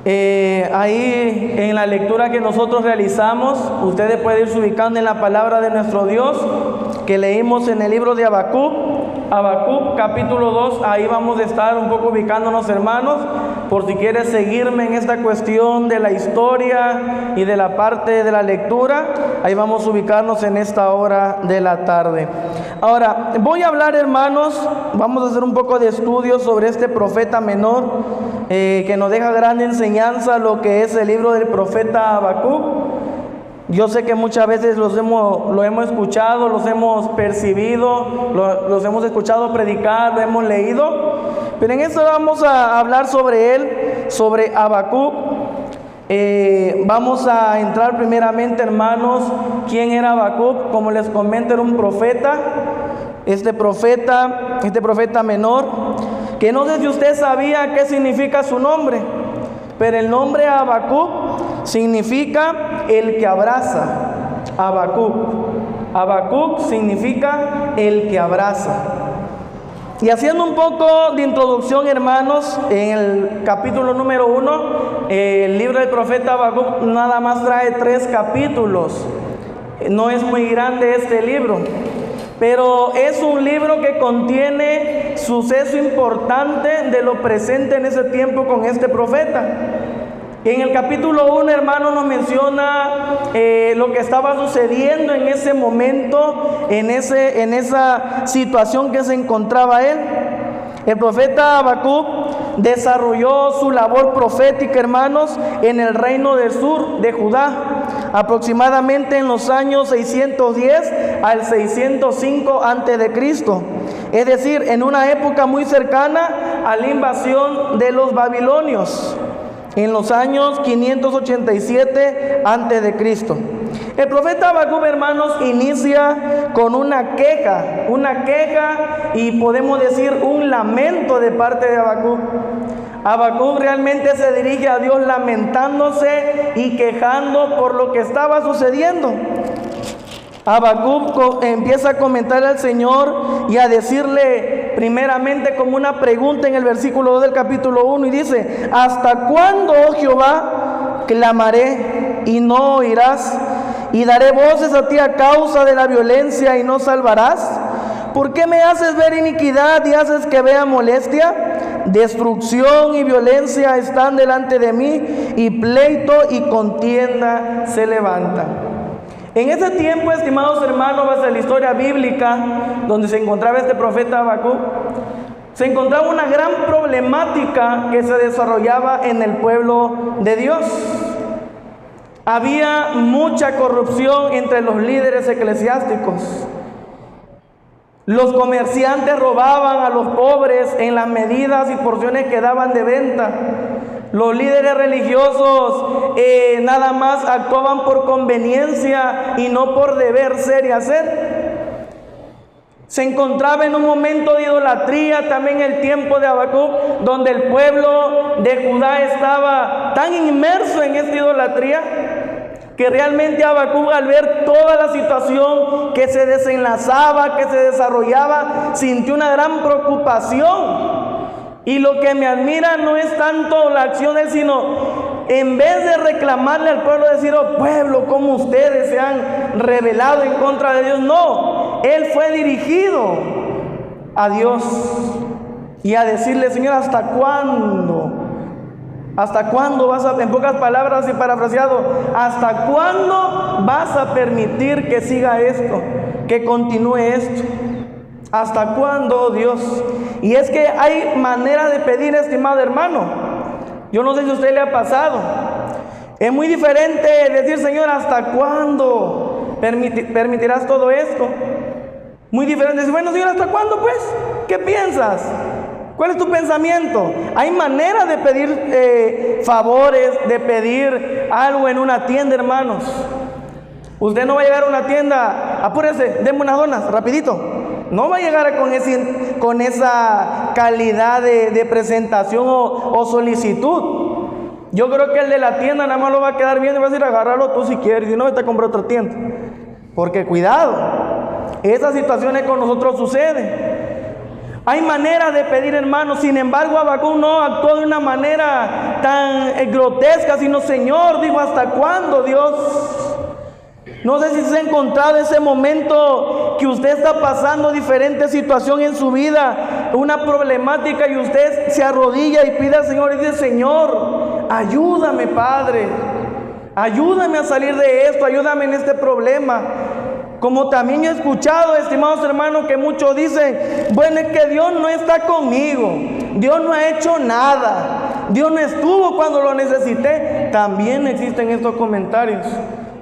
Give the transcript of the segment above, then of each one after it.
Ahí en la lectura que nosotros realizamos, ustedes pueden irse ubicando en la palabra de nuestro Dios que leímos en el libro de Habacuc capítulo 2. Ahí vamos a estar un poco ubicándonos, hermanos, por si quieres seguirme en esta cuestión de la historia y de la parte de la lectura. Ahí vamos a ubicarnos en esta hora de la tarde. Ahora voy a hablar, hermanos, vamos a hacer un poco de estudio sobre este profeta menor, que nos deja gran enseñanza lo que es el libro del profeta Habacuc. Yo sé que muchas veces lo hemos escuchado, los hemos percibido, los hemos escuchado predicar, lo hemos leído, pero en esto vamos a hablar sobre él, sobre Habacuc. Vamos a entrar primeramente, hermanos, ¿quién era Habacuc? Como les comento, era un profeta, este profeta menor, que no sé si usted sabía qué significa su nombre, pero el nombre Habacuc significa el que abraza. Habacuc significa el que abraza. Y haciendo un poco de introducción, hermanos, en el capítulo número 1, el libro del profeta Habacuc nada más trae 3 capítulos. No es muy grande este libro, pero es un libro que contiene suceso importante de lo presente en ese tiempo con este profeta. En el capítulo 1, hermano, nos menciona lo que estaba sucediendo en ese momento, en esa situación que se encontraba él. El profeta Habacuc desarrolló su labor profética, hermanos, en el reino del sur de Judá, aproximadamente en los años 610 al 605 a.C., es decir, en una época muy cercana a la invasión de los babilonios, en los años 587 a.C. El profeta Habacuc, hermanos, inicia con una queja y podemos decir un lamento de parte de Habacuc. Habacuc realmente se dirige a Dios lamentándose y quejando por lo que estaba sucediendo. Habacuc empieza a comentar al Señor y a decirle primeramente como una pregunta en el versículo 2 del capítulo 1, y dice: ¿hasta cuándo, oh Jehová, clamaré y no oirás? Y daré voces a ti a causa de la violencia y no salvarás. ¿Por qué me haces ver iniquidad y haces que vea molestia? Destrucción y violencia están delante de mí, y pleito y contienda se levanta. En ese tiempo, estimados hermanos, base a la historia bíblica donde se encontraba este profeta Habacuc, se encontraba una gran problemática que se desarrollaba en el pueblo de Dios. Había mucha corrupción entre los líderes eclesiásticos. Los comerciantes robaban a los pobres en las medidas y porciones que daban de venta. Los líderes religiosos nada más actuaban por conveniencia y no por deber ser y hacer. Se encontraba en un momento de idolatría también el tiempo de Habacuc, donde el pueblo de Judá estaba tan inmerso en esta idolatría que realmente Habacuc, al ver toda la situación que se desenlazaba, que se desarrollaba, sintió una gran preocupación. Y lo que me admira no es tanto la acción de él, sino en vez de reclamarle al pueblo, decir: oh pueblo, como ustedes se han rebelado en contra de Dios. No, él fue dirigido a Dios y a decirle: Señor, ¿hasta cuándo? ¿Hasta cuándo vas a, en pocas palabras y parafraseado, hasta cuándo vas a permitir que siga esto, que continúe esto? ¿Hasta cuándo, Dios? Y es que hay manera de pedir, estimado hermano. Yo no sé si a usted le ha pasado. Es muy diferente decir: Señor, ¿hasta cuándo permitirás todo esto? Muy diferente decir: bueno, Señor, ¿hasta cuándo pues? ¿Qué piensas? ¿Cuál es tu pensamiento? Hay manera de pedir favores, de pedir algo en una tienda, hermanos. Usted no va a llegar a una tienda: apúrese, denme unas donas, rapidito. No va a llegar con esa calidad de presentación o solicitud. Yo creo que el de la tienda nada más lo va a quedar viendo y va a decir: agárralo tú si quieres, si no, vete a comprar otra tienda. Porque cuidado, esas situaciones con nosotros suceden. Hay maneras de pedir, hermanos. Sin embargo, Habacuc no actuó de una manera tan grotesca, sino: Señor, dijo, ¿hasta cuándo, Dios? No sé si se ha encontrado ese momento que usted está pasando diferente situación en su vida, una problemática, y usted se arrodilla y pide al Señor y dice: Señor, ayúdame, Padre, ayúdame a salir de esto, ayúdame en este problema. Como también he escuchado, estimados hermanos, que muchos dicen: bueno, es que Dios no está conmigo, Dios no ha hecho nada, Dios no estuvo cuando lo necesité. También existen estos comentarios.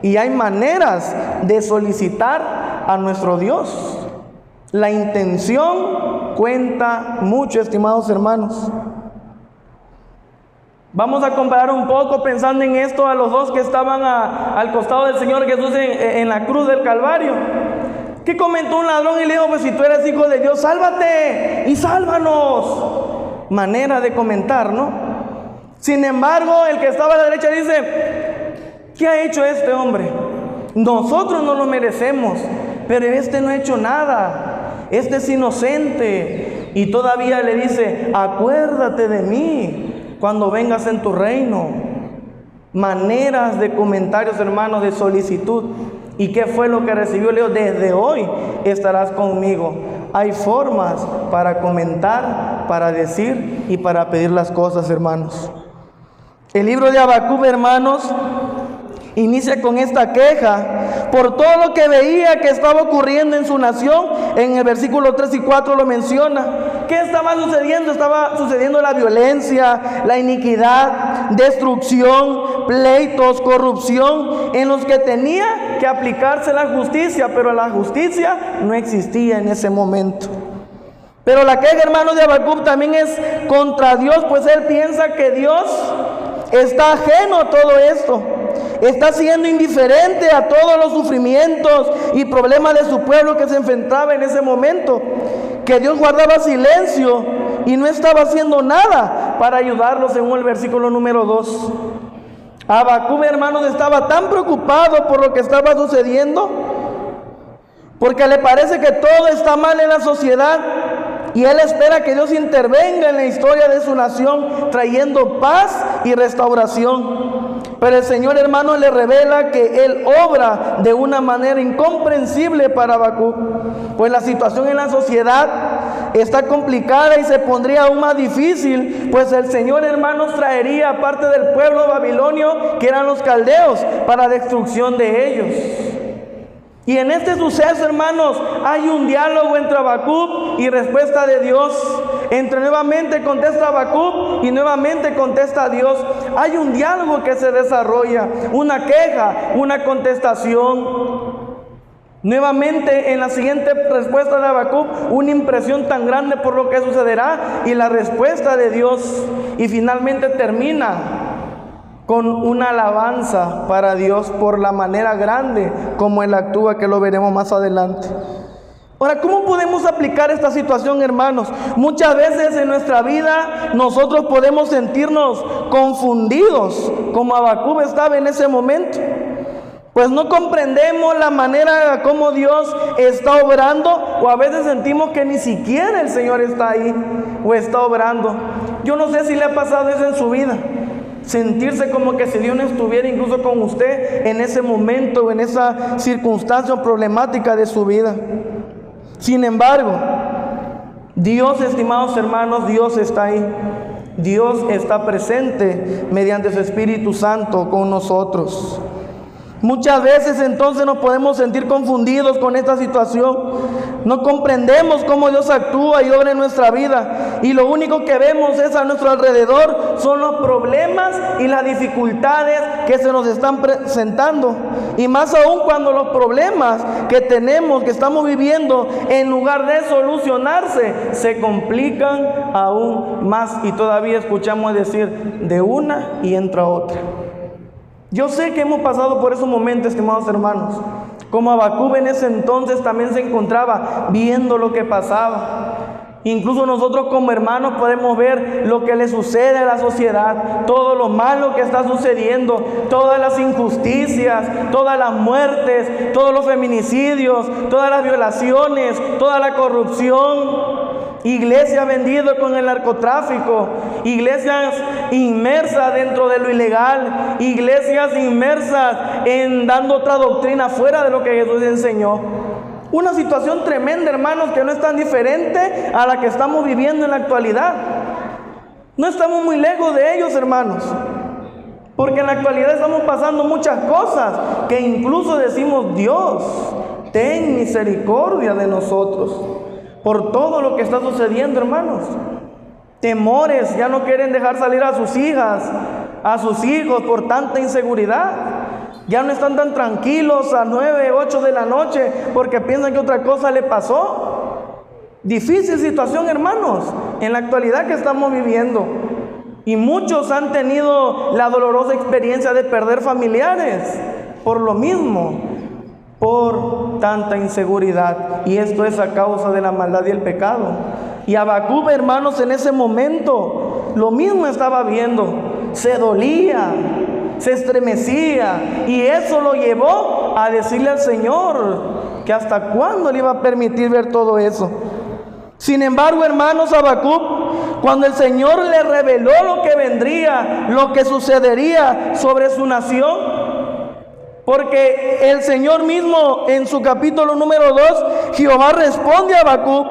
Y hay maneras de solicitar a nuestro Dios. La intención cuenta mucho, estimados hermanos. Vamos a comparar un poco, pensando en esto, a los dos que estaban al costado del Señor Jesús en la cruz del Calvario. ¿Qué comentó un ladrón y le dijo: pues si tú eres hijo de Dios, sálvate y sálvanos? Manera de comentar, ¿no? Sin embargo, el que estaba a la derecha dice: ¿qué ha hecho este hombre? Nosotros no lo merecemos, pero este no ha hecho nada, este es inocente. Y todavía le dice: acuérdate de mí cuando vengas en tu reino. Maneras de comentarios, hermanos, de solicitud. ¿Y qué fue lo que recibió? Le dijo: desde hoy estarás conmigo. Hay formas para comentar, para decir y para pedir las cosas, hermanos. El libro de Habacuc, hermanos, inicia con esta queja por todo lo que veía que estaba ocurriendo en su nación. En el versículo 3 y 4 lo menciona. ¿Qué estaba sucediendo? Estaba sucediendo la violencia, la iniquidad, destrucción, pleitos, corrupción, en los que tenía que aplicarse la justicia, pero la justicia no existía en ese momento. Pero la queja, hermanos, de Habacuc también es contra Dios, pues él piensa que Dios está ajeno a todo esto. Está siendo indiferente a todos los sufrimientos y problemas de su pueblo que se enfrentaba en ese momento. Que Dios guardaba silencio y no estaba haciendo nada para ayudarlos, según el versículo número 2. Habacuc, hermanos, estaba tan preocupado por lo que estaba sucediendo, porque le parece que todo está mal en la sociedad, y él espera que Dios intervenga en la historia de su nación, trayendo paz y restauración. Pero el Señor, hermano, le revela que Él obra de una manera incomprensible para Habacuc, pues la situación en la sociedad está complicada y se pondría aún más difícil, pues el Señor, hermanos, traería parte del pueblo babilonio, que eran los caldeos, para destrucción de ellos. Y en este suceso, hermanos, hay un diálogo entre Habacuc y respuesta de Dios. Entre nuevamente contesta Habacuc y nuevamente contesta Dios. Hay un diálogo que se desarrolla, una queja, una contestación. Nuevamente en la siguiente respuesta de Habacuc, una impresión tan grande por lo que sucederá, y la respuesta de Dios. Y finalmente termina con una alabanza para Dios por la manera grande como Él actúa, que lo veremos más adelante. Ahora, ¿cómo podemos aplicar esta situación, hermanos? Muchas veces en nuestra vida nosotros podemos sentirnos confundidos, como Habacuc estaba en ese momento. Pues no comprendemos la manera como Dios está obrando, o a veces sentimos que ni siquiera el Señor está ahí o está obrando. Yo no sé si le ha pasado eso en su vida. Sentirse como que si Dios no estuviera incluso con usted en ese momento, en esa circunstancia o problemática de su vida. Sin embargo, Dios, estimados hermanos, Dios está ahí. Dios está presente mediante su Espíritu Santo con nosotros. Muchas veces entonces nos podemos sentir confundidos con esta situación. No comprendemos cómo Dios actúa y obra en nuestra vida. Y lo único que vemos es a nuestro alrededor son los problemas y las dificultades que se nos están presentando. Y más aún cuando los problemas que tenemos, que estamos viviendo, en lugar de solucionarse, se complican aún más. Y todavía escuchamos decir de una y entra otra. Yo sé que hemos pasado por esos momentos, estimados hermanos. Como Habacuc en ese entonces también se encontraba viendo lo que pasaba. Incluso nosotros como hermanos podemos ver lo que le sucede a la sociedad, todo lo malo que está sucediendo, todas las injusticias, todas las muertes, todos los feminicidios, todas las violaciones, toda la corrupción. Iglesia vendida con el narcotráfico, iglesias inmersas dentro de lo ilegal, iglesias inmersas en dando otra doctrina fuera de lo que Jesús enseñó. Una situación tremenda, hermanos, que no es tan diferente a la que estamos viviendo en la actualidad. No estamos muy lejos de ellos, hermanos, porque en la actualidad estamos pasando muchas cosas que incluso decimos: Dios, ten misericordia de nosotros por todo lo que está sucediendo, hermanos. Temores, ya no quieren dejar salir a sus hijas, a sus hijos por tanta inseguridad. Ya no están tan tranquilos a 9, 8 de la noche porque piensan que otra cosa le pasó. Difícil situación, hermanos, en la actualidad que estamos viviendo. Y muchos han tenido la dolorosa experiencia de perder familiares por lo mismo, por tanta inseguridad. Y esto es a causa de la maldad y el pecado. Y Habacuc, hermanos, en ese momento lo mismo estaba viendo. Se dolía, se estremecía, y eso lo llevó a decirle al Señor que hasta cuándo le iba a permitir ver todo eso. Sin embargo, hermanos, Habacuc, cuando el Señor le reveló lo que vendría, lo que sucedería sobre su nación, porque el Señor mismo en su capítulo número 2, Jehová responde a Habacuc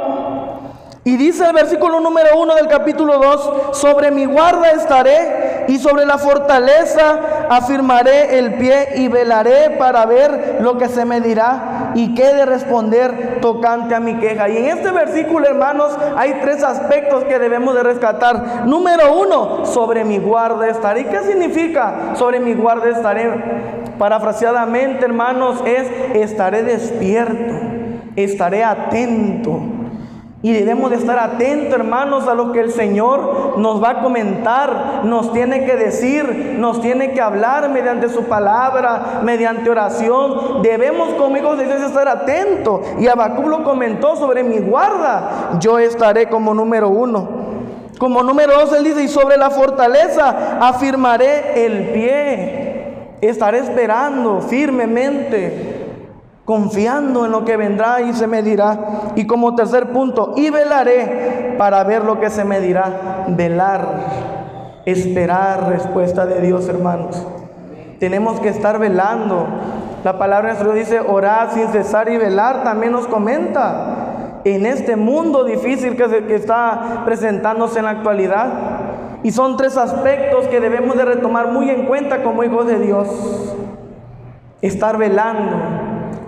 y dice el versículo número 1 del capítulo 2: sobre mi guarda estaré y sobre la fortaleza afirmaré el pie y velaré para ver lo que se me dirá y qué de responder tocante a mi queja. Y en este versículo, hermanos, hay 3 aspectos que debemos de rescatar. Número 1, sobre mi guarda estaré. ¿Y qué significa sobre mi guarda estaré? Parafraseadamente, hermanos, es: estaré despierto, estaré atento. Y debemos de estar atentos, hermanos, a lo que el Señor nos va a comentar, nos tiene que decir, nos tiene que hablar mediante su palabra, mediante oración. Debemos, como hijos de Dios, estar atentos. Y Habacuc lo comentó: sobre mi guarda yo estaré, como número 1. Como número 2, él dice: y sobre la fortaleza afirmaré el pie. Estaré esperando firmemente, confiando en lo que vendrá y se me dirá. Y como tercer punto: y velaré para ver lo que se me dirá. Velar, esperar respuesta de Dios, hermanos. Tenemos que estar velando. La palabra de Dios dice: orar sin cesar y velar. También nos comenta en este mundo difícil que está presentándose en la actualidad. Y son 3 aspectos que debemos de retomar muy en cuenta como hijos de Dios: estar velando,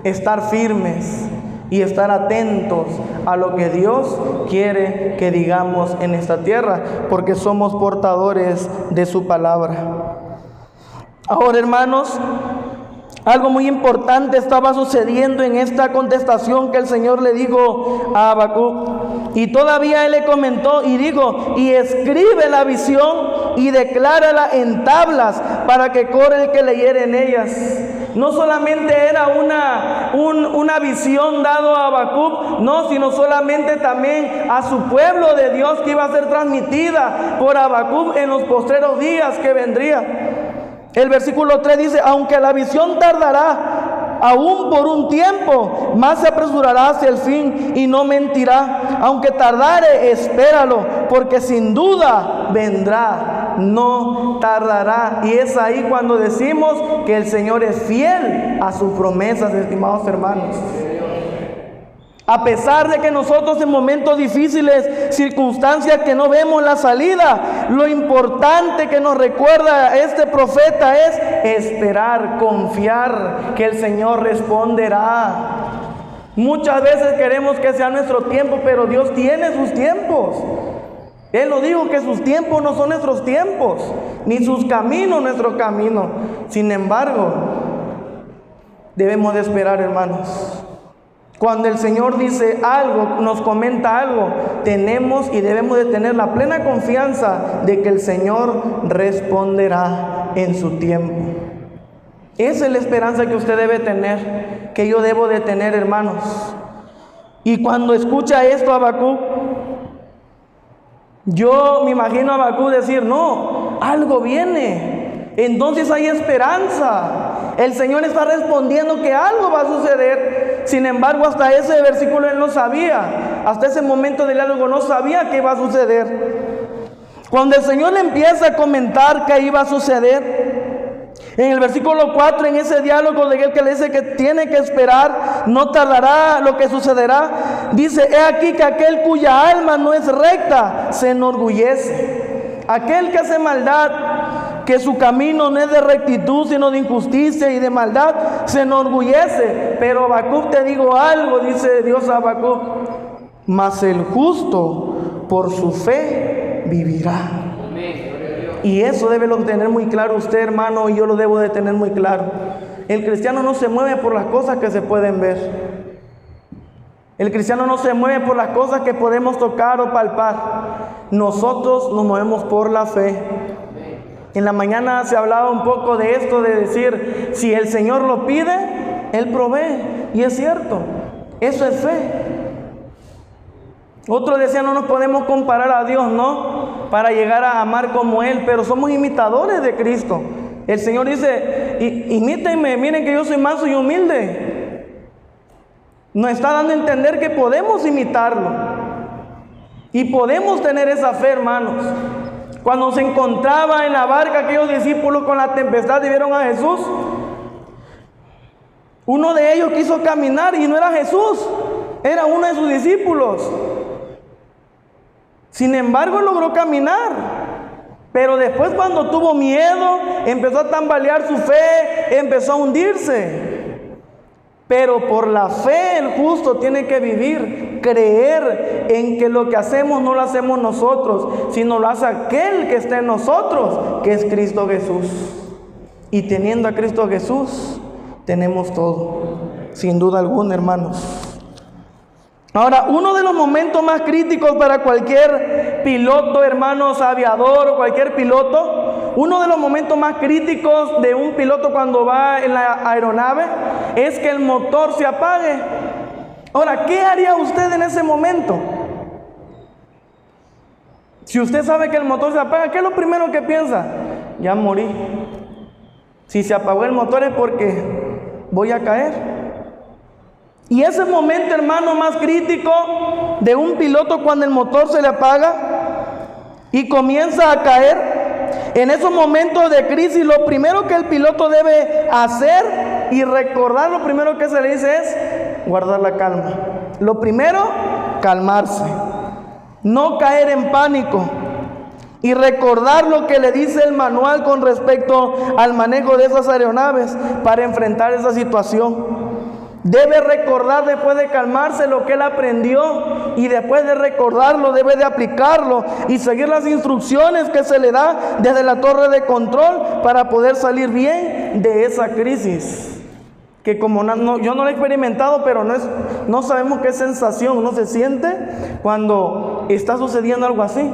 estar firmes y estar atentos a lo que Dios quiere que digamos en esta tierra, porque somos portadores de su palabra. Ahora, hermanos, algo muy importante estaba sucediendo en esta contestación que el Señor le dijo a Habacuc. Y todavía él le comentó y dijo: y escribe la visión y declárala en tablas para que corra el que leyere en ellas. No solamente era una visión dado a Habacuc, no, sino solamente también a su pueblo de Dios, que iba a ser transmitida por Habacuc en los postreros días que vendría. El versículo 3 dice: aunque la visión tardará aún por un tiempo, más se apresurará hacia el fin y no mentirá. Aunque tardare, espéralo, porque sin duda vendrá, no tardará. Y es ahí cuando decimos que el Señor es fiel a sus promesas, estimados hermanos. A pesar de que nosotros en momentos difíciles, circunstancias que no vemos la salida, lo importante que nos recuerda este profeta es esperar, confiar que el Señor responderá. Muchas veces queremos que sea nuestro tiempo, pero Dios tiene sus tiempos. Él lo dijo, que sus tiempos no son nuestros tiempos, ni sus caminos nuestro camino. Sin embargo, debemos de esperar, hermanos. Cuando el Señor dice algo, nos comenta algo, tenemos y debemos de tener la plena confianza de que el Señor responderá en su tiempo. Esa es la esperanza que usted debe tener, que yo debo de tener, hermanos. Y cuando escucha esto Habacuc, yo me imagino a Habacuc decir: no, algo viene. Entonces hay esperanza. El Señor está respondiendo que algo va a suceder. Sin embargo, hasta ese versículo él no sabía hasta ese momento del diálogo no sabía qué iba a suceder. Cuando el Señor le empieza a comentar qué iba a suceder, en el versículo 4, en ese diálogo de él que le dice que tiene que esperar, no tardará lo que sucederá, dice: he aquí que aquel cuya alma no es recta se enorgullece. Aquel que hace maldad, que su camino no es de rectitud sino de injusticia y de maldad, se enorgullece. Pero Habacuc, te digo algo, dice Dios a Habacuc: mas el justo por su fe vivirá. Y eso debe lo tener muy claro usted, hermano, y yo lo debo de tener muy claro. El cristiano no se mueve por las cosas que se pueden ver. El cristiano no se mueve por las cosas que podemos tocar o palpar. Nosotros nos movemos por la fe. En la mañana se hablaba un poco de esto, de decir, si el Señor lo pide, Él provee. Y es cierto, eso es fe. Otros decían, no nos podemos comparar a Dios, ¿no? Para llegar a amar como Él, pero somos imitadores de Cristo. El Señor dice, imítenme, miren que yo soy manso y humilde. Nos está dando a entender que podemos imitarlo. Y podemos tener esa fe, hermanos. Cuando se encontraba en la barca aquellos discípulos con la tempestad y vieron a Jesús, uno de ellos quiso caminar y no era Jesús, era uno de sus discípulos. Sin embargo, logró caminar. Pero después, cuando tuvo miedo, empezó a tambalear su fe, empezó a hundirse. Pero por la fe el justo tiene que vivir, creer en que lo que hacemos no lo hacemos nosotros, sino lo hace aquel que está en nosotros, que es Cristo Jesús. Y teniendo a Cristo Jesús, tenemos todo, sin duda alguna, hermanos. Ahora, uno de los momentos más críticos para cualquier piloto, hermanos, aviador o cualquier piloto, uno de los momentos más críticos de un piloto cuando va en la aeronave es que el motor se apague. Ahora, ¿qué haría usted en ese momento? Si usted sabe que el motor se apaga, ¿qué es lo primero que piensa? Ya morí. Si se apagó el motor es porque voy a caer. Y ese momento, hermano, más crítico de un piloto, cuando el motor se le apaga y comienza a caer, en esos momentos de crisis, lo primero que el piloto debe hacer y recordar, lo primero que se le dice es guardar la calma. Lo primero, calmarse, no caer en pánico y recordar lo que le dice el manual con respecto al manejo de esas aeronaves para enfrentar esa situación. Debe recordar, después de calmarse, lo que él aprendió, y después de recordarlo debe de aplicarlo y seguir las instrucciones que se le da desde la torre de control para poder salir bien de esa crisis, que como yo no lo he experimentado, pero no sabemos qué sensación uno se siente cuando está sucediendo algo así.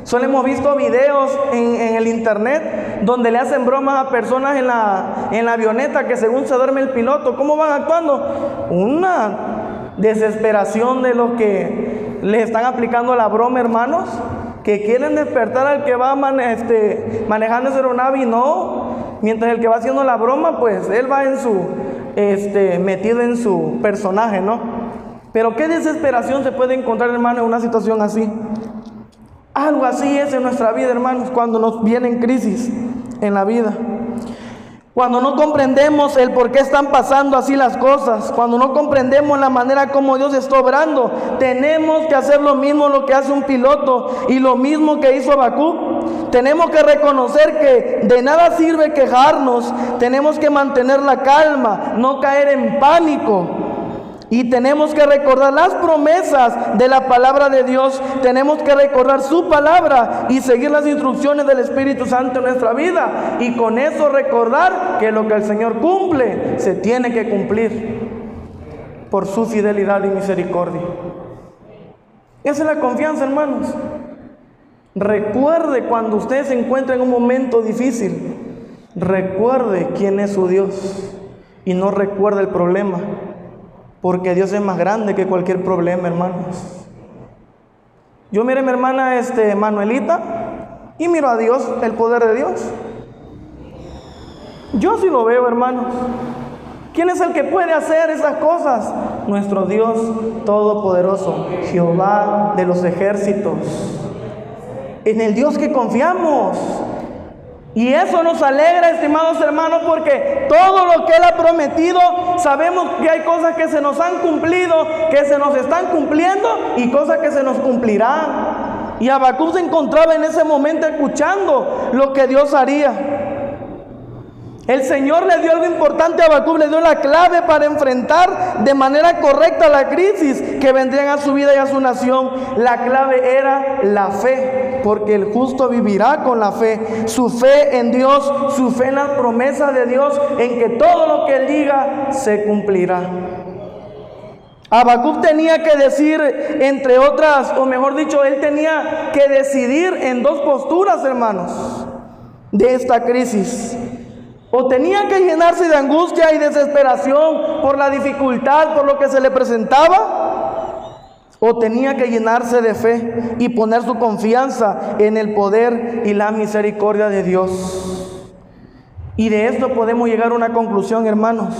Solo hemos visto videos en el internet donde le hacen bromas a personas en la avioneta, que según se duerme el piloto, ¿cómo van actuando? Una desesperación de los que les están aplicando la broma, hermanos, que quieren despertar al que va manejando esa aeronave, y no, mientras el que va haciendo la broma, pues él va metido en su personaje, ¿no? Pero qué desesperación se puede encontrar, hermano, en una situación así. Algo así es en nuestra vida, hermanos, cuando nos vienen crisis en la vida. Cuando no comprendemos el por qué están pasando así las cosas, cuando no comprendemos la manera como Dios está obrando, tenemos que hacer lo mismo lo que hace un piloto y lo mismo que hizo Habacuc. Tenemos que reconocer que de nada sirve quejarnos, tenemos que mantener la calma, no caer en pánico. Y tenemos que recordar las promesas de la palabra de Dios. Tenemos que recordar su palabra y seguir las instrucciones del Espíritu Santo en nuestra vida. Y con eso recordar que lo que el Señor cumple, se tiene que cumplir por su fidelidad y misericordia. Esa es la confianza, hermanos. Recuerde, cuando usted se encuentra en un momento difícil, recuerde quién es su Dios y no recuerde el problema. Porque Dios es más grande que cualquier problema, hermanos. Yo miro a mi hermana Manuelita y miro a Dios, el poder de Dios. Yo sí lo veo, hermanos. ¿Quién es el que puede hacer esas cosas? nuestro Dios todopoderoso, Jehová de los ejércitos. En el Dios que confiamos. Y eso nos alegra, estimados hermanos, porque todo lo que Él ha prometido, sabemos que hay cosas que se nos han cumplido, que se nos están cumpliendo y cosas que se nos cumplirán. Y Habacuc se encontraba en ese momento escuchando lo que Dios haría. El Señor le dio algo importante a Habacuc, le dio la clave para enfrentar de manera correcta la crisis que vendrían a su vida y a su nación. La clave era la fe, porque el justo vivirá con la fe. Su fe en Dios, su fe en las promesas de Dios, en que todo lo que Él diga se cumplirá. Habacuc tenía que decir, entre otras, o mejor dicho, él tenía que decidir en dos posturas, hermanos, de esta crisis. O tenía que llenarse de angustia y desesperación por la dificultad, por lo que se le presentaba, o tenía que llenarse de fe y poner su confianza en el poder y la misericordia de Dios. Y de esto podemos llegar a una conclusión, hermanos.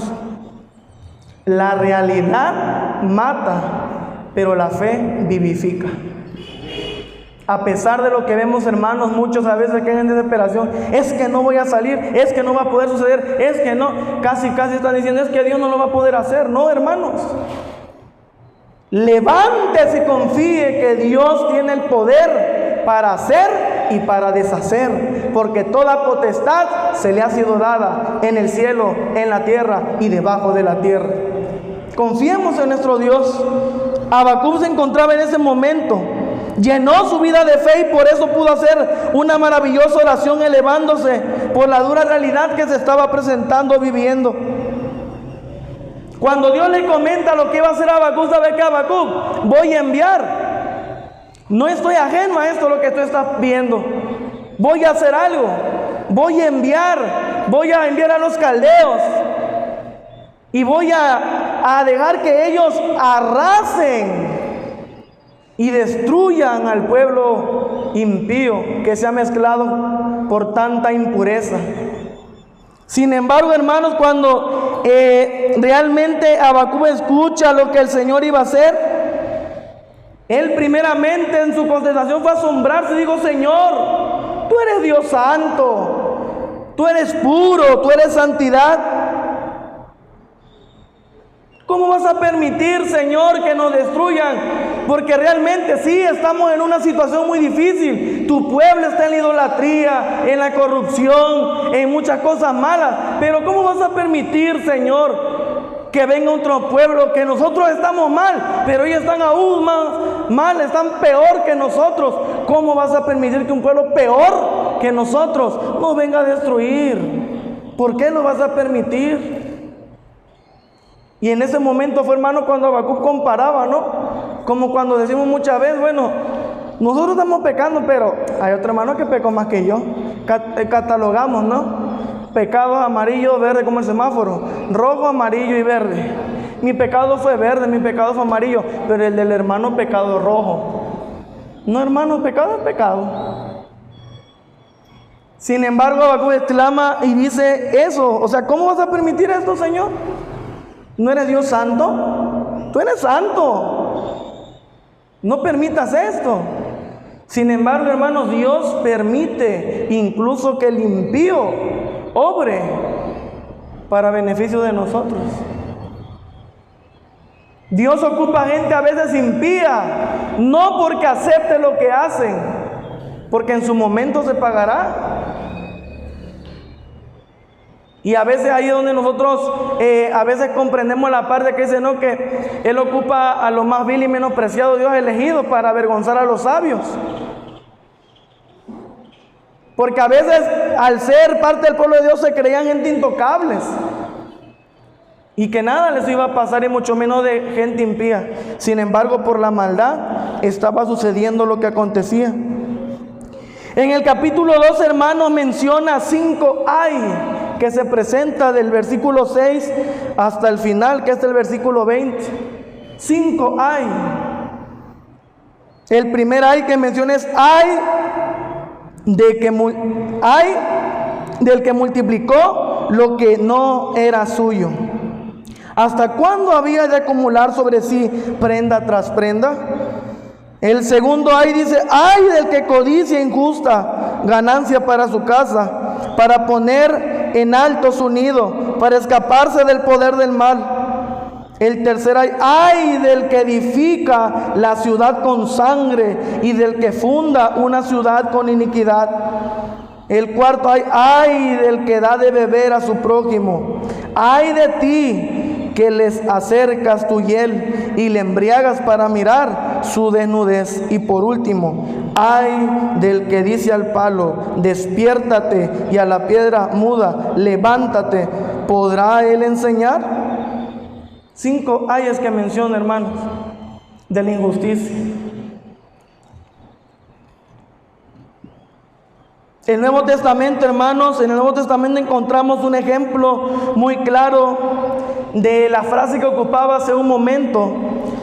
La realidad mata, pero la fe vivifica. A pesar de lo que vemos, hermanos, muchos a veces quedan en desesperación. Es que no voy a salir, es que no va a poder suceder, es que no, casi están diciendo, es que Dios no lo va a poder hacer. No, hermanos, levántese y confíe que Dios tiene el poder para hacer y para deshacer, porque toda potestad se le ha sido dada en el cielo, en la tierra y debajo de la tierra. Confiemos en nuestro Dios. Habacuc se encontraba en ese momento. Llenó su vida de fe y por eso pudo hacer una maravillosa oración elevándose por la dura realidad que se estaba presentando, viviendo. Cuando Dios le comenta lo que iba a hacer a Habacuc, ¿sabe qué, Habacuc? Voy a enviar. No estoy ajeno a esto, lo que tú estás viendo. Voy a hacer algo. Voy a enviar a los caldeos. Y voy a dejar que ellos arrasen y destruyan al pueblo impío que se ha mezclado por tanta impureza. Sin embargo, hermanos, cuando realmente Habacuc escucha lo que el Señor iba a hacer, él primeramente en su contestación fue a asombrarse y dijo: Señor, tú eres Dios santo, tú eres puro, tú eres santidad. ¿Cómo vas a permitir, Señor, que nos destruyan? Porque realmente sí, estamos en una situación muy difícil. Tu pueblo está en la idolatría, en la corrupción, en muchas cosas malas. Pero ¿cómo vas a permitir, Señor, que venga otro pueblo, que nosotros estamos mal, pero ellos están aún más mal, están peor que nosotros? ¿Cómo vas a permitir que un pueblo peor que nosotros nos venga a destruir? ¿Por qué lo vas a permitir? Y en ese momento fue, hermano, cuando Habacuc comparaba, ¿no? Como cuando decimos muchas veces, bueno, nosotros estamos pecando, pero hay otro hermano que pecó más que yo. Catalogamos, ¿no? Pecados amarillo, verde, como el semáforo, rojo, amarillo y verde. Mi pecado fue verde, mi pecado fue amarillo, pero el del hermano pecado rojo. No, hermano, pecado es pecado. Sin embargo, Habacuc exclama y dice eso. O sea, ¿cómo vas a permitir esto, Señor? ¿No eres Dios santo? Tú eres santo. No permitas esto. Sin embargo, hermanos, Dios permite incluso que el impío obre para beneficio de nosotros. Dios ocupa gente a veces impía, no porque acepte lo que hacen, porque en su momento se pagará. Y a veces ahí es donde nosotros a veces comprendemos la parte que dice, no, que Él ocupa a lo más vil y menospreciado Dios elegido para avergonzar a los sabios. Porque a veces al ser parte del pueblo de Dios se creían gente intocables y que nada les iba a pasar, y mucho menos de gente impía. Sin embargo, por la maldad estaba sucediendo lo que acontecía. En el capítulo 2, hermanos, menciona 5 ay que se presenta del versículo 6 hasta el final, que es el versículo 20. 5 ay. El primer ay que menciona es ay del que multiplicó lo que no era suyo. ¿Hasta cuándo había de acumular sobre sí prenda tras prenda? El segundo ay dice, ay del que codicia injusta ganancia para su casa, para poner en alto su nido, para escaparse del poder del mal. El tercer ay del que edifica la ciudad con sangre y del que funda una ciudad con iniquidad. El cuarto ay del que da de beber a su prójimo. Ay de ti que les acercas tu hiel y le embriagas para mirar su desnudez. Y por último, ay del que dice al palo, despiértate, y a la piedra muda, levántate. ¿Podrá él enseñar? 5 ayes que menciona, hermanos, de la injusticia. El Nuevo Testamento, hermanos, en el Nuevo Testamento encontramos un ejemplo muy claro de la frase que ocupaba hace un momento,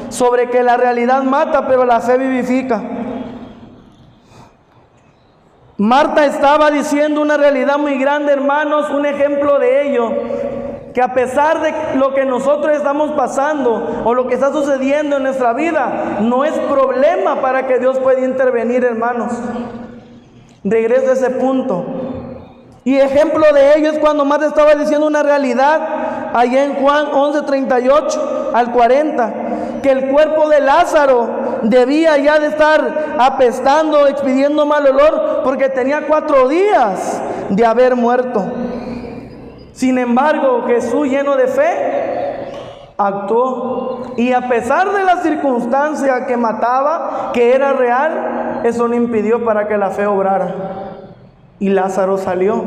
sobre que la realidad mata, pero la fe vivifica. Marta estaba diciendo una realidad muy grande, hermanos, un ejemplo de ello, que a pesar de lo que nosotros estamos pasando o lo que está sucediendo en nuestra vida, no es problema para que Dios pueda intervenir, hermanos. Regreso a ese punto. Y ejemplo de ello es cuando Marta estaba diciendo una realidad allá en Juan 11:38 al 40, que el cuerpo de Lázaro debía ya de estar apestando, expidiendo mal olor, porque tenía 4 días de haber muerto. Sin embargo, Jesús, lleno de fe, actuó, y a pesar de la circunstancia que mataba, que era real, eso no impidió para que la fe obrara, y Lázaro salió,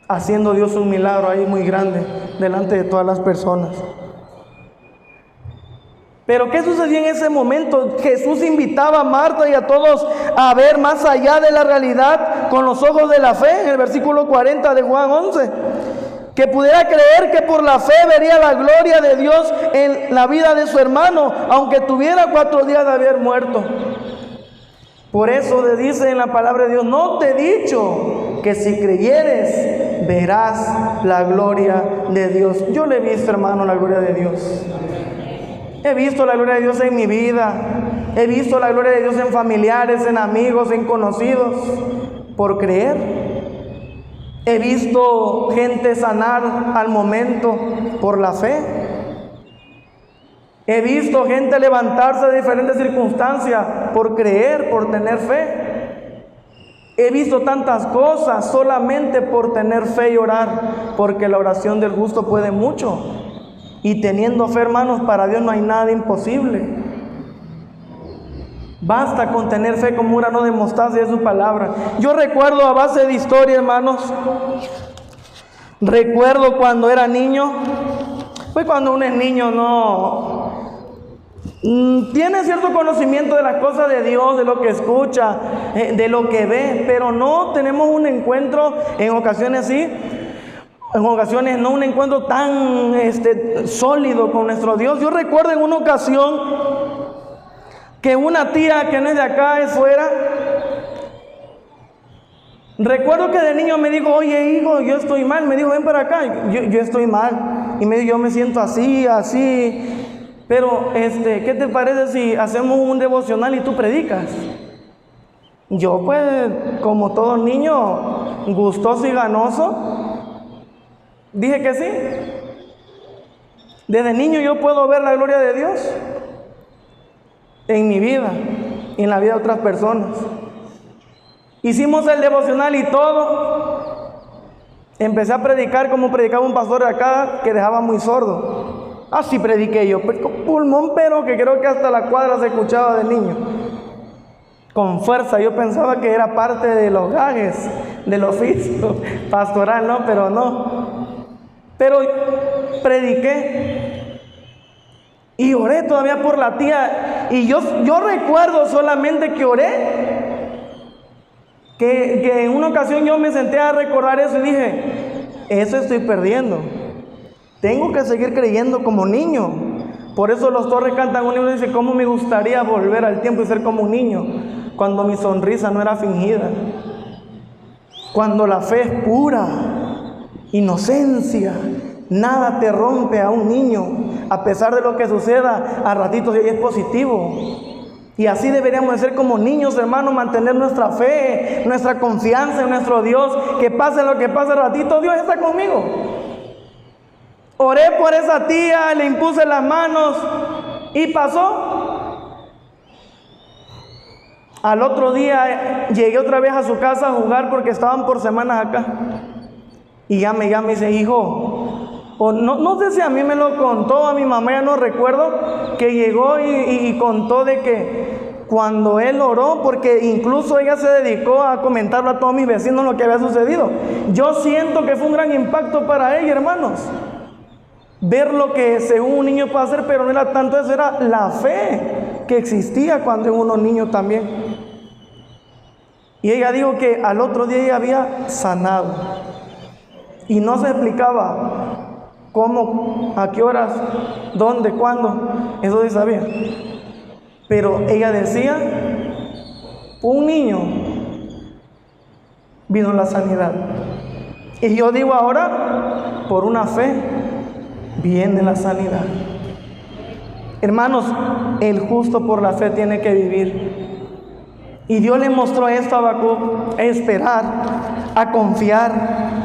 haciendo Dios un milagro ahí muy grande delante de todas las personas. Pero ¿qué sucedió en ese momento? Jesús invitaba a Marta y a todos a ver más allá de la realidad con los ojos de la fe, en el versículo 40 de Juan 11, que pudiera creer que por la fe vería la gloria de Dios en la vida de su hermano, aunque tuviera 4 días de haber muerto. Por eso le dice en la palabra de Dios, no te he dicho que si creyeres verás la gloria de Dios. Yo le he visto, hermano, la gloria de Dios. He visto la gloria de Dios en mi vida. He visto la gloria de Dios en familiares, en amigos, en conocidos, por creer. He visto gente sanar al momento por la fe. He visto gente levantarse de diferentes circunstancias por creer, por tener fe. He visto tantas cosas solamente por tener fe y orar, porque la oración del justo puede mucho. Y teniendo fe, hermanos, para Dios no hay nada imposible. Basta con tener fe como un grano de mostaza y de su palabra. Yo recuerdo a base de historia, hermanos. Recuerdo cuando era niño. Pues cuando uno es niño no tiene cierto conocimiento de las cosas de Dios, de lo que escucha, de lo que ve, pero no tenemos un encuentro en ocasiones sí. En ocasiones no un encuentro tan sólido con nuestro Dios. Yo recuerdo en una ocasión que una tía que no es de acá, es fuera. Recuerdo que de niño me dijo, oye hijo, yo estoy mal. Me dijo, ven para acá. Yo estoy mal. Y me dijo, yo me siento así. Pero ¿qué te parece si hacemos un devocional y tú predicas? Yo pues, como todo niño, gustoso y ganoso, dije que sí. Desde niño yo puedo ver la gloria de Dios en mi vida y en la vida de otras personas. Hicimos el devocional y todo. Empecé a predicar como predicaba un pastor de acá que dejaba muy sordo. Así prediqué yo, con pulmón, pero que creo que hasta la cuadra se escuchaba de niño. Con fuerza, yo pensaba que era parte de los gajes del oficio pastoral, ¿no? Pero no. Pero prediqué y oré todavía por la tía. Y yo recuerdo solamente que oré, que en una ocasión yo me senté a recordar eso y dije, eso estoy perdiendo. Tengo que seguir creyendo como niño. Por eso los Torres cantan un himno y dicen, ¿cómo me gustaría volver al tiempo y ser como un niño? Cuando mi sonrisa no era fingida. Cuando la fe es pura, inocencia, Nada te rompe a un niño, a pesar de lo que suceda, a ratitos es positivo. Y así deberíamos de ser como niños, hermanos, mantener nuestra fe, nuestra confianza en nuestro Dios, que pase lo que pase, a ratito Dios está conmigo. Oré por esa tía, le impuse las manos y pasó. Al otro día llegué otra vez a su casa a jugar porque estaban por semanas acá. Y ya me dice, hijo, o no sé si a mí me lo contó, a mi mamá ya no recuerdo, que llegó y contó de que cuando él oró, porque incluso ella se dedicó a comentarlo a todos mis vecinos lo que había sucedido. Yo siento que fue un gran impacto para ella, hermanos. Ver lo que según un niño puede hacer, pero no era tanto eso, era la fe que existía cuando en unos niños también. Y ella dijo que al otro día ella había sanado. Y no se explicaba cómo, a qué horas, dónde, cuándo, eso sí sabía. Pero ella decía, un niño vino la sanidad. Y yo digo ahora, por una fe viene la sanidad. Hermanos, el justo por la fe tiene que vivir. Y Dios le mostró esto a Habacuc, a esperar, a confiar.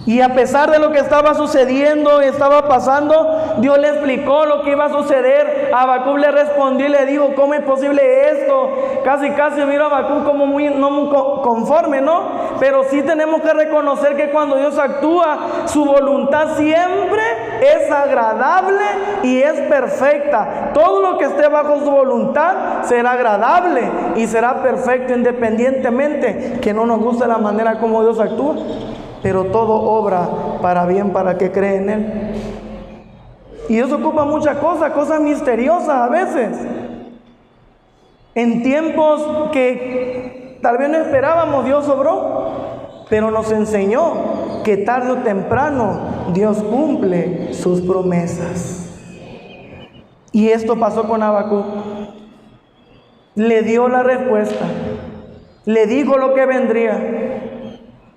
Y a pesar de lo que estaba sucediendo, estaba pasando, Dios le explicó lo que iba a suceder. Habacuc le respondió y le dijo, ¿cómo es posible esto? Casi miro a Habacuc como no muy conforme, ¿no? Pero sí tenemos que reconocer que cuando Dios actúa, su voluntad siempre es agradable y es perfecta. Todo lo que esté bajo su voluntad será agradable y será perfecto, independientemente que no nos guste la manera como Dios actúa. Pero todo obra para bien para que cree en Él. Y Dios ocupa muchas cosas misteriosas a veces. En tiempos que tal vez no esperábamos, Dios obró, pero nos enseñó que tarde o temprano Dios cumple sus promesas. Y esto pasó con Habacuc. Le dio la respuesta, le dijo lo que vendría.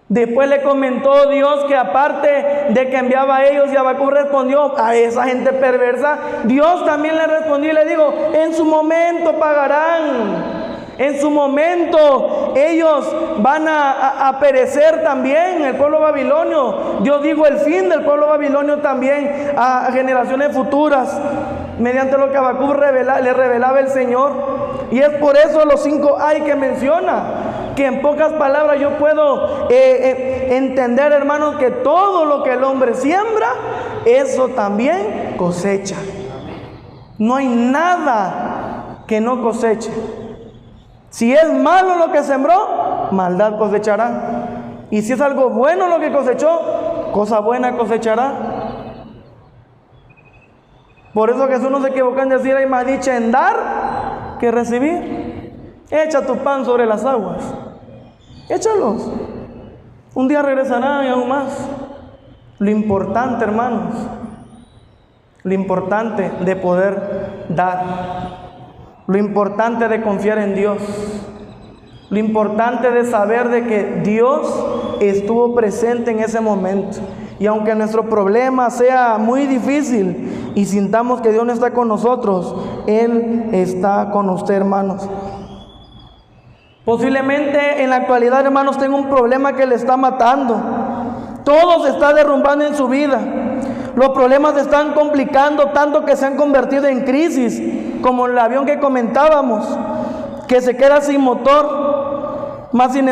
Después le comentó Dios que aparte de que enviaba a ellos, y Habacuc respondió a esa gente perversa, Dios también le respondió y le dijo, en su momento pagarán, en su momento ellos van a perecer también, el pueblo babilonio. Dios dijo el fin del pueblo babilonio también a generaciones futuras, mediante lo que Habacuc le revelaba el Señor. Y es por eso los 5 ay que menciona, que en pocas palabras yo puedo entender, hermanos, que todo lo que el hombre siembra, eso también cosecha. No hay nada que no coseche. Si es malo lo que sembró, maldad cosechará. Y si es algo bueno lo que cosechó, cosa buena cosechará. Por eso Jesús no se equivocó en decir, hay más dicha en dar que recibir. Echa tu pan sobre las aguas. Échalos. Un día regresarán y aún más. Lo importante, hermanos, lo importante de poder dar, lo importante de confiar en Dios, lo importante de saber de que Dios estuvo presente en ese momento. Y aunque nuestro problema sea muy difícil y sintamos que Dios no está con nosotros, Él está con usted, hermanos. Posiblemente en la actualidad, hermanos, tenga un problema que le está matando. Todo se está derrumbando en su vida. Los problemas se están complicando tanto que se han convertido en crisis, como el avión que comentábamos, que se queda sin motor. Mas sin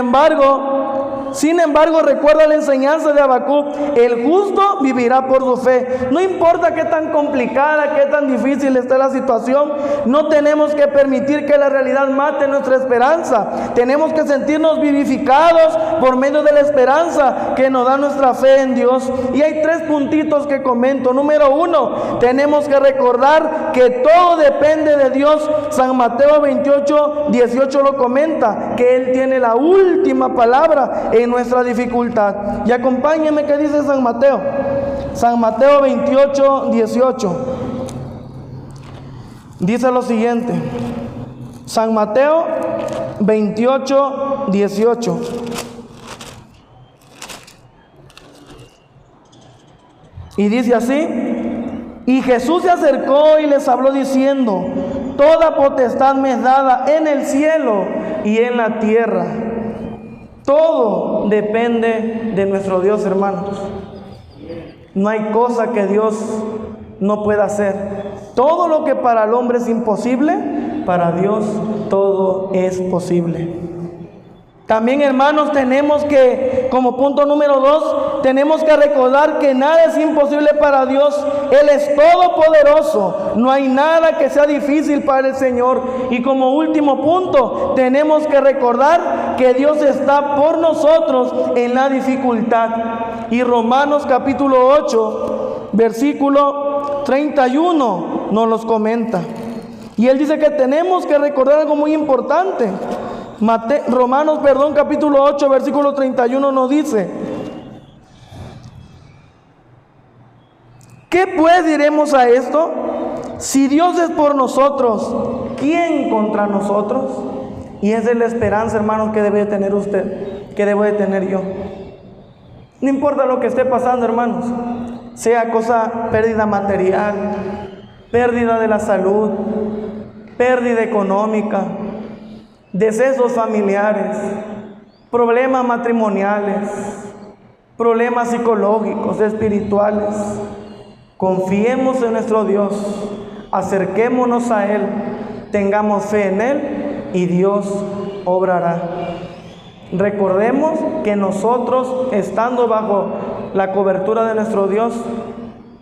embargo, recuerda la enseñanza de Habacuc: el justo vivirá por su fe. No importa qué tan complicada, qué tan difícil esté la situación, no tenemos que permitir que la realidad mate nuestra esperanza. Tenemos que sentirnos vivificados por medio de la esperanza que nos da nuestra fe en Dios. Y hay 3 puntitos que comento. Número 1, tenemos que recordar que todo depende de Dios. San Mateo 28, 18 lo comenta, que Él tiene la última palabra en nuestra dificultad. Y acompáñenme que dice San Mateo. San Mateo 28, 18. Dice lo siguiente. San Mateo 28, 18. Y dice así: y Jesús se acercó y les habló diciendo: toda potestad me es dada en el cielo y en la tierra. Todo depende de nuestro Dios, hermanos. No hay cosa que Dios no pueda hacer. Todo lo que para el hombre es imposible, para Dios todo es posible. También, hermanos, tenemos que, como punto número 2, tenemos que recordar que nada es imposible para Dios. Él es todopoderoso. No hay nada que sea difícil para el Señor. Y como último punto, tenemos que recordar que Dios está por nosotros en la dificultad. Y Romanos capítulo 8, versículo 31 nos los comenta. Y él dice que tenemos que recordar algo muy importante. Romanos capítulo 8, versículo 31 nos dice: ¿qué pues diremos a esto? Si Dios es por nosotros, ¿quién contra nosotros? Y esa es la esperanza, hermanos, que debe tener usted, que debo de tener yo. No importa lo que esté pasando, hermanos, sea pérdida material, pérdida de la salud, pérdida económica, decesos familiares, problemas matrimoniales, problemas psicológicos, espirituales. Confiemos en nuestro Dios, acerquémonos a Él, tengamos fe en Él y Dios obrará. Recordemos que nosotros, estando bajo la cobertura de nuestro Dios,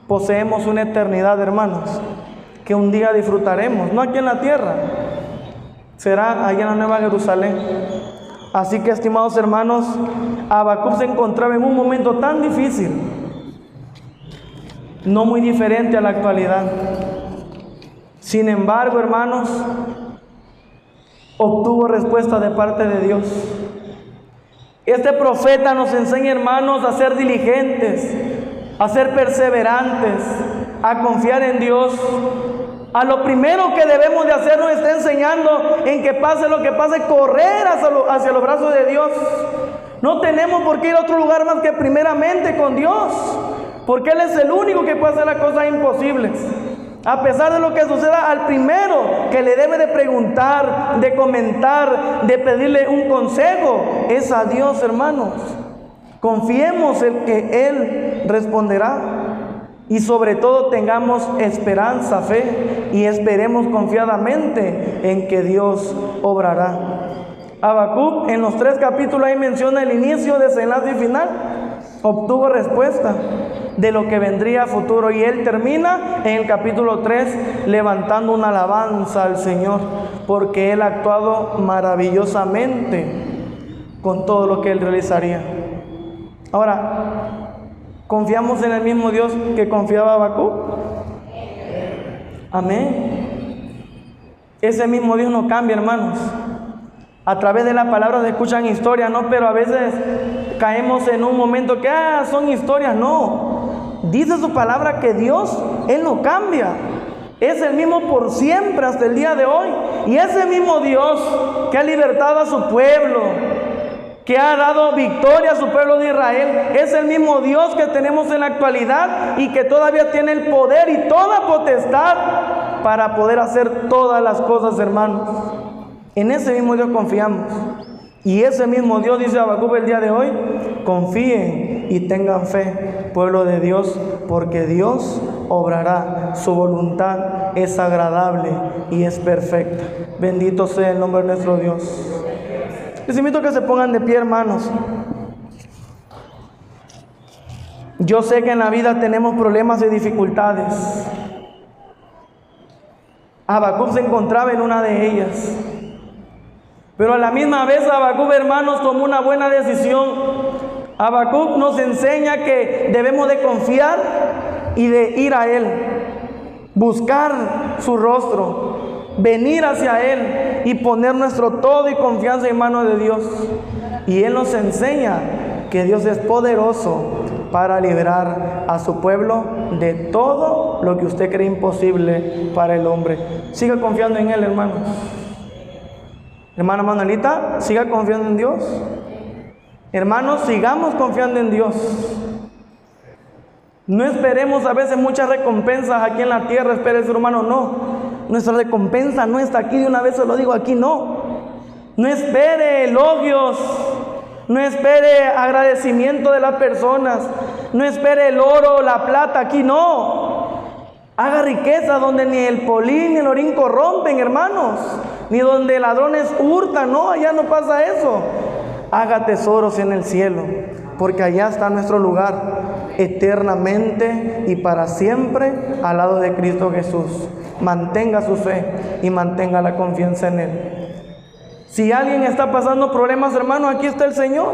poseemos una eternidad, hermanos, que un día disfrutaremos, no aquí en la tierra, será allá en la Nueva Jerusalén. Así que, estimados hermanos, Habacuc se encontraba en un momento tan difícil, no muy diferente a la actualidad. Sin embargo, hermanos, obtuvo respuesta de parte de Dios. Este profeta nos enseña, hermanos, a ser diligentes, a ser perseverantes, a confiar en Dios. A lo primero que debemos de hacer nos está enseñando en que pase lo que pase, correr hacia los brazos de Dios. No tenemos por qué ir a otro lugar más que primeramente con Dios, porque Él es el único que puede hacer las cosas imposibles. A pesar de lo que suceda, al primero que le debe de preguntar, de comentar, de pedirle un consejo, es a Dios, hermanos. Confiemos en que Él responderá. Y sobre todo tengamos esperanza, fe, y esperemos confiadamente en que Dios obrará. Habacuc, en los 3 capítulos ahí menciona el inicio, desenlace y final. Obtuvo respuesta de lo que vendría a futuro, y él termina en el capítulo 3 levantando una alabanza al Señor, porque Él ha actuado maravillosamente con todo lo que Él realizaría. Ahora, ¿confiamos en el mismo Dios que confiaba Habacuc? Amén. Ese mismo Dios no cambia, hermanos. A través de la palabra se escuchan historias, ¿no? Pero a veces caemos en un momento que, son historias. No. Dice su palabra que Dios, Él no cambia. Es el mismo por siempre hasta el día de hoy. Y ese mismo Dios que ha libertado a su pueblo, que ha dado victoria a su pueblo de Israel, es el mismo Dios que tenemos en la actualidad y que todavía tiene el poder y toda potestad para poder hacer todas las cosas, hermanos. En ese mismo Dios confiamos. Y ese mismo Dios, dice Habacuc el día de hoy: confíen y tengan fe, pueblo de Dios, porque Dios obrará. Su voluntad es agradable y es perfecta. Bendito sea el nombre de nuestro Dios. Les invito a que se pongan de pie, hermanos. Yo sé que en la vida tenemos problemas y dificultades. Habacuc se encontraba en una de ellas. Pero a la misma vez Habacuc, hermanos, tomó una buena decisión. Habacuc nos enseña que debemos de confiar y de ir a Él, buscar su rostro, venir hacia Él y poner nuestro todo y confianza en manos de Dios. Y Él nos enseña que Dios es poderoso para liberar a su pueblo de todo lo que usted cree imposible para el hombre. Siga confiando en Él, hermanos. Hermana Manuelita, siga confiando en Dios. Hermanos, sigamos confiando en Dios. No esperemos a veces muchas recompensas aquí en la tierra, espera el ser humano, no. Nuestra recompensa no está aquí, de una vez se lo digo, aquí no. No espere elogios, no espere agradecimiento de las personas, no espere el oro, la plata, aquí no. Haga riqueza donde ni el polín ni el orín corrompen, hermanos, ni donde ladrones hurtan, no, allá no pasa eso. Haga tesoros en el cielo, porque allá está nuestro lugar, eternamente y para siempre al lado de Cristo Jesús. Mantenga su fe y mantenga la confianza en Él. Si alguien está pasando problemas, hermano, aquí está el Señor.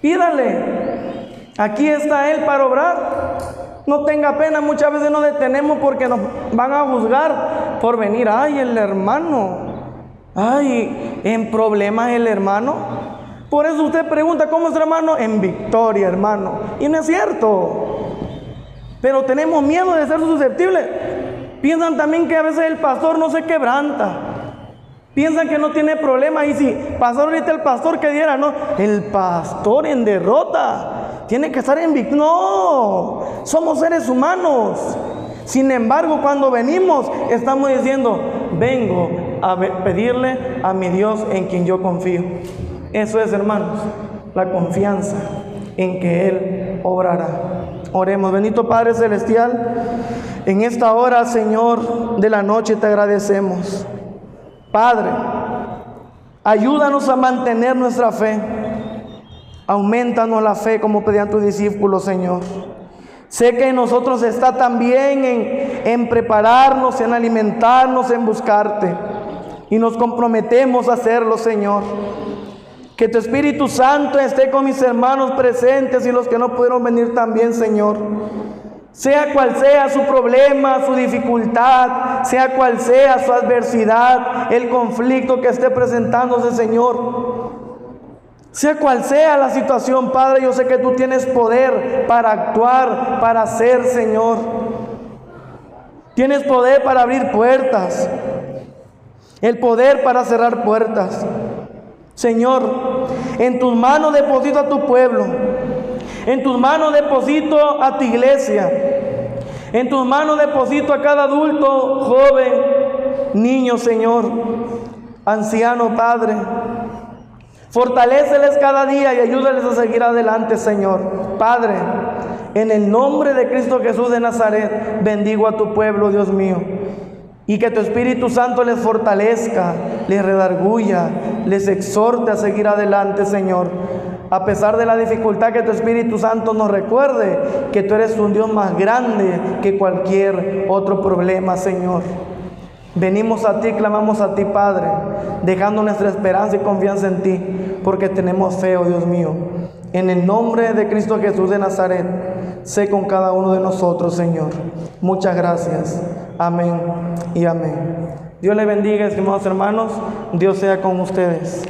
Pídale. Aquí está Él para obrar. No tenga pena, muchas veces nos detenemos porque nos van a juzgar por venir. Ay, el hermano. Ay, en problemas el hermano. Por eso usted pregunta, ¿cómo es, hermano? En victoria, hermano. Y no es cierto. Pero tenemos miedo de ser susceptibles. Piensan también que a veces el pastor no se quebranta. Piensan que no tiene problemas. Y si pasó ahorita el pastor que diera, no, el pastor en derrota tiene que estar en victoria. No, somos seres humanos. Sin embargo, cuando venimos, estamos diciendo, vengo a pedirle a mi Dios en quien yo confío. Eso es, hermanos, la confianza en que Él obrará. Oremos. Bendito Padre Celestial, en esta hora, Señor, de la noche te agradecemos. Padre, ayúdanos a mantener nuestra fe. Aumentanos la fe como pedían tus discípulos, Señor. Sé que en nosotros está también en prepararnos, en alimentarnos, en buscarte. Y nos comprometemos a hacerlo, Señor. Que tu Espíritu Santo esté con mis hermanos presentes y los que no pudieron venir también, Señor. Sea cual sea su problema, su dificultad, sea cual sea su adversidad, el conflicto que esté presentándose, Señor. Sea cual sea la situación, Padre, yo sé que tú tienes poder para actuar, para hacer, Señor. Tienes poder para abrir puertas, el poder para cerrar puertas. Señor, en tus manos deposito a tu pueblo, en tus manos deposito a tu iglesia, en tus manos deposito a cada adulto, joven, niño, Señor, anciano, Padre. Fortaléceles cada día y ayúdales a seguir adelante, Señor. Padre, en el nombre de Cristo Jesús de Nazaret, bendigo a tu pueblo, Dios mío. Y que tu Espíritu Santo les fortalezca, les redarguya, les exhorte a seguir adelante, Señor. A pesar de la dificultad, que tu Espíritu Santo nos recuerde que tú eres un Dios más grande que cualquier otro problema, Señor. Venimos a ti, clamamos a ti, Padre, dejando nuestra esperanza y confianza en ti, porque tenemos fe, oh Dios mío. En el nombre de Cristo Jesús de Nazaret, sé con cada uno de nosotros, Señor. Muchas gracias. Amén y amén. Dios les bendiga, estimados hermanos. Dios sea con ustedes.